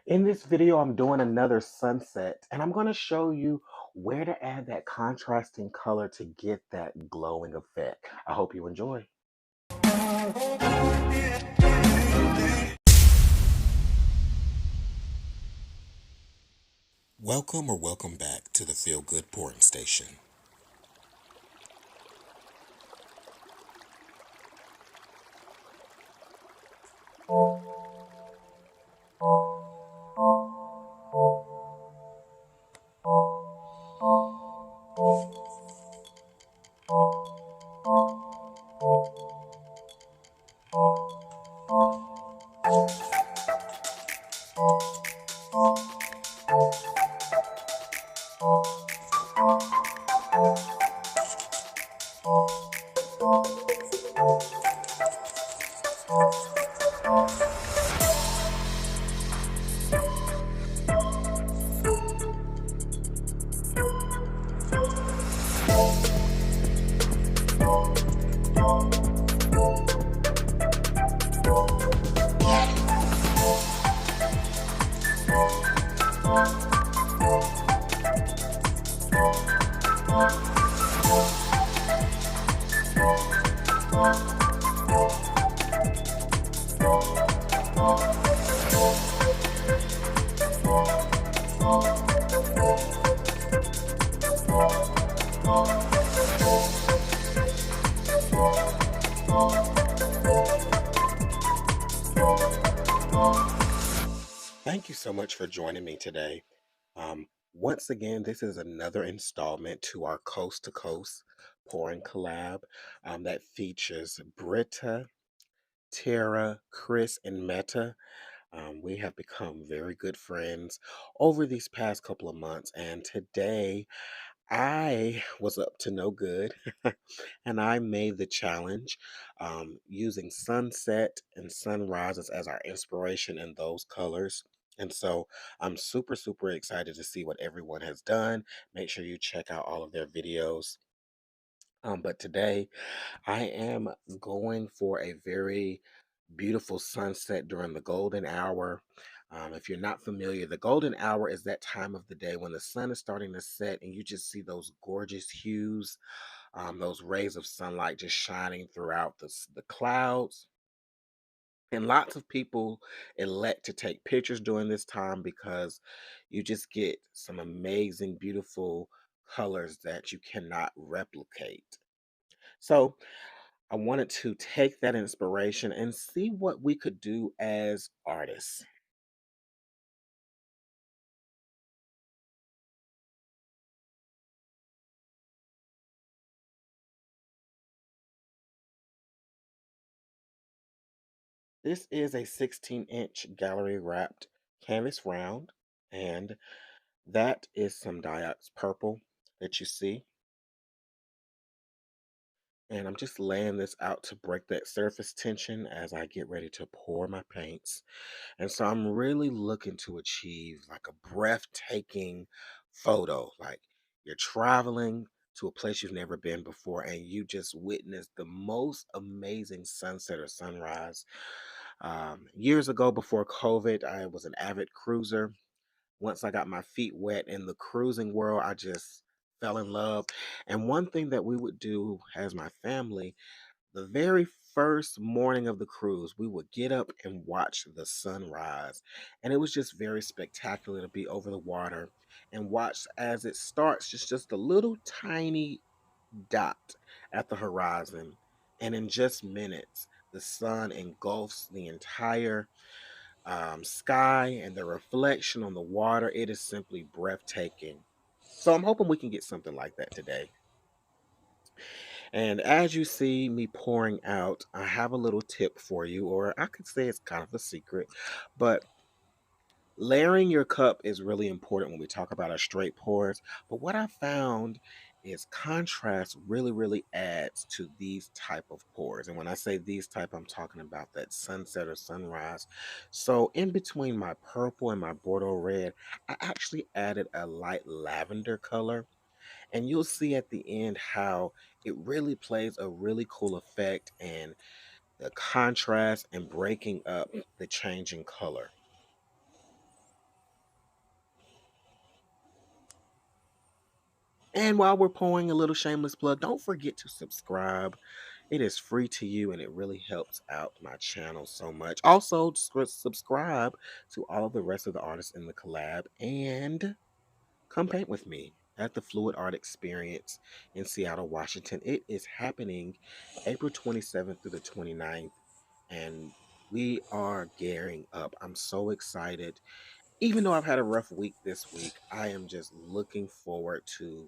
In this video, I'm doing another sunset, and I'm going to show you where to add that contrasting color to get that glowing effect. I hope you enjoy. Welcome back to the Feel Good Pouring Station. Thank you so much for joining me today. Once again, this is another installment to our Coast to Coast pouring collab that features Britta, Tara, Chris, and Meta. We have become very good friends over these past couple of months, and today I was up to no good and I made the challenge using sunset and sunrises as our inspiration in those colors. And so I'm super excited to see what everyone has done. Make sure you check out all of their videos. But today I am going for a very beautiful sunset during the golden hour. If you're not familiar, the golden hour is that time of the day when the sun is starting to set and you just see those gorgeous hues, those rays of sunlight just shining throughout the clouds. And lots of people elect to take pictures during this time because you just get some amazing, beautiful colors that you cannot replicate. So, I wanted to take that inspiration and see what we could do as artists. This is a 16-inch gallery wrapped canvas round, and that is some Diox purple that you see. And I'm just laying this out to break that surface tension as I get ready to pour my paints. And so I'm really looking to achieve like a breathtaking photo. Like you're traveling to a place you've never been before and you just witnessed the most amazing sunset or sunrise. Years ago, before COVID, I was an avid cruiser. Once I got my feet wet in the cruising world, I just fell in love. And one thing that we would do as my family, the very first morning of the cruise, we would get up and watch the sunrise. And it was just very spectacular to be over the water and watch as it starts just a little tiny dot at the horizon. And in just minutes, the sun engulfs the entire sky and the reflection on the water. It is simply breathtaking. So I'm hoping we can get something like that today. And as you see me pouring out, I have a little tip for you, or I could say it's kind of a secret, but layering your cup is really important when we talk about our straight pours. But what I found is contrast really adds to these type of pours. And when I say these type, I'm talking about that sunset or sunrise. So in between my purple and my Bordeaux red, I actually added a light lavender color. And you'll see at the end how it really plays a really cool effect and the contrast and breaking up the changing color. And while we're pouring a little shameless plug, don't forget to subscribe. It is free to you and it really helps out my channel so much. Also, subscribe to all of the rest of the artists in the collab and come paint with me at the Fluid Art Experience in Seattle, Washington. It is happening April 27th through the 29th, and we are gearing up. I'm so excited. Even though I've had a rough week this week, I am just looking forward to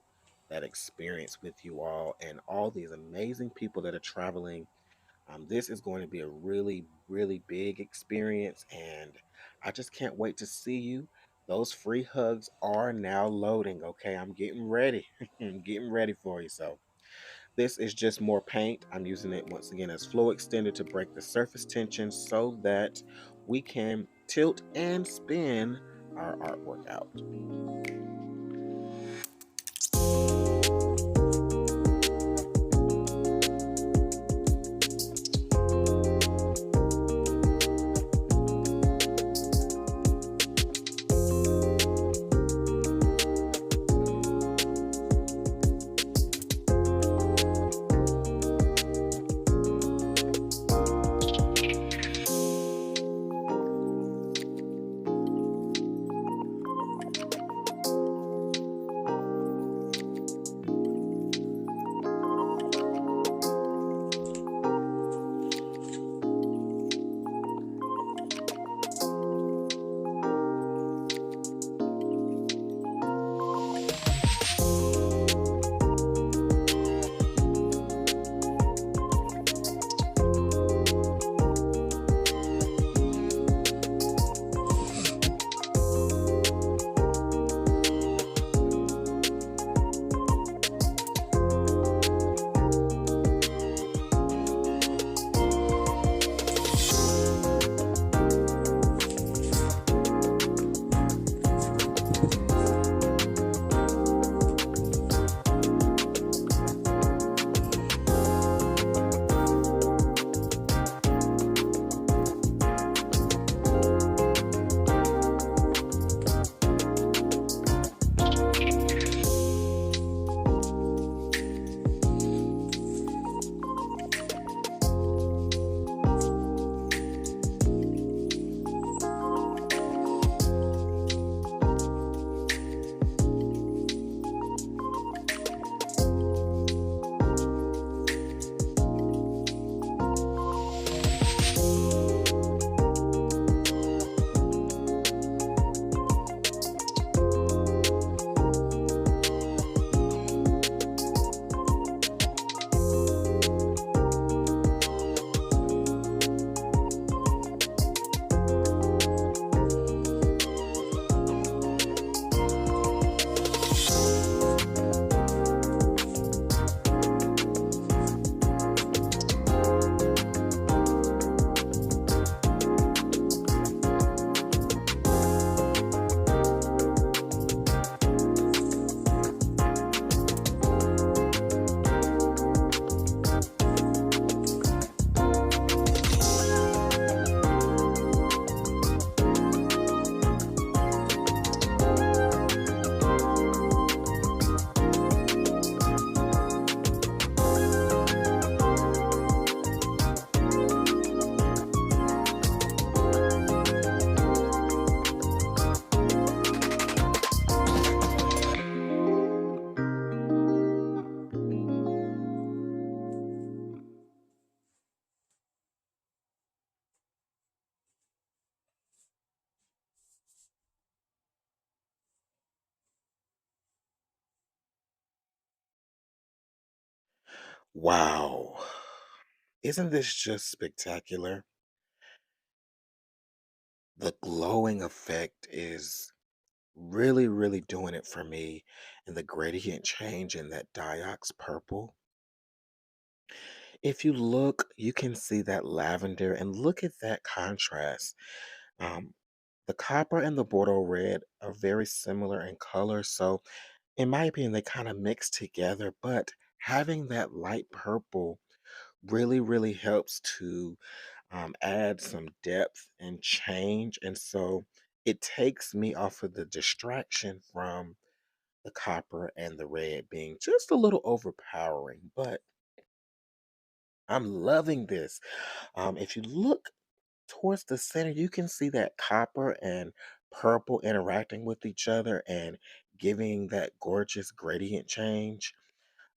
that experience with you all and all these amazing people that are traveling. This is going to be a really, really big experience, and I just can't wait to see you. Those free hugs are now loading. Okay, I'm getting ready. I'm getting ready for you. So, this is just more paint. I'm using it once again as flow extender to break the surface tension so that we can tilt and spin our artwork out. Wow. Isn't this just spectacular? The glowing effect is really, really doing it for me. And the gradient change in that Diox purple. If you look, you can see that lavender and look at that contrast. Um, the copper and the Bordeaux red are very similar in color. So, in my opinion, they kind of mix together. But having that light purple really, really helps to add some depth and change. And so it takes me off of the distraction from the copper and the red being just a little overpowering, but I'm loving this. If you look towards the center, you can see that copper and purple interacting with each other and giving that gorgeous gradient change,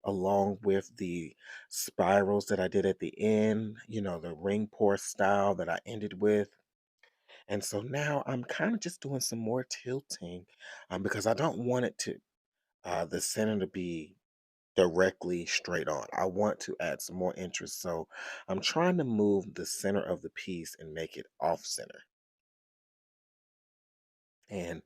along with the spirals that I did at the end, the ring pour style that I ended with. And so now I'm kind of just doing some more tilting, because I don't want it to, the center to be directly straight on. I want to add some more interest. So I'm trying to move the center of the piece and make it off center. And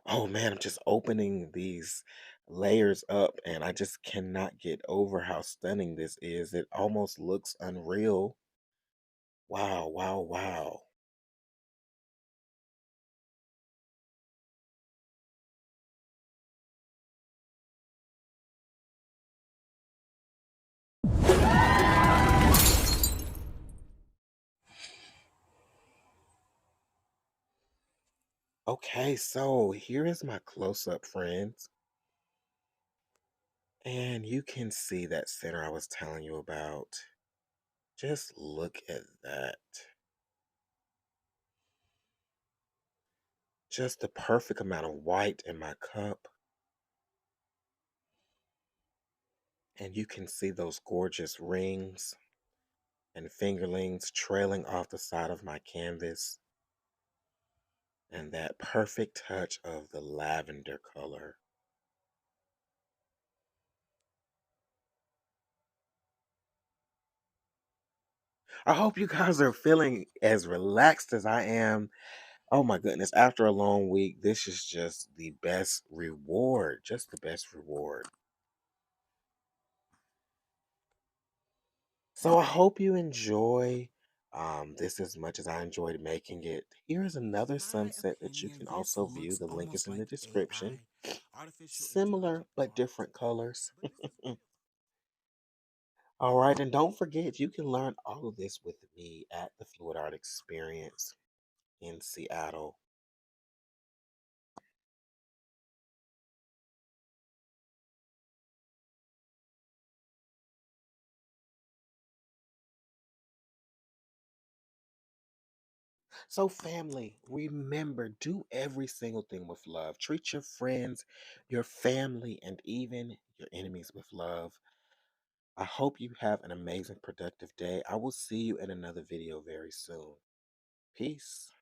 oh man, I'm just opening these layers up and I just cannot get over how stunning this is. It almost looks unreal. Wow, wow, wow. Okay, so here is my close up, friends. And you can see that center I was telling you about. Just look at that. Just the perfect amount of white in my cup. And you can see those gorgeous rings and fingerlings trailing off the side of my canvas. And that perfect touch of the lavender color. I hope you guys are feeling as relaxed as I am. Oh my goodness, after a long week, this is just the best reward. Just the best reward. So I hope you enjoy this as much as I enjoyed making it. Here is another In my sunset that you opinion, can this also view. looks The link is almost in the like description. AI, artificial Similar intelligence but art, different colors. but it's still beautiful. All right, and don't forget, you can learn all of this with me at the Fluid Art Experience in Seattle. So, family, remember, do every single thing with love. Treat your friends, your family, and even your enemies with love. I hope you have an amazing, productive day. I will see you in another video very soon. Peace.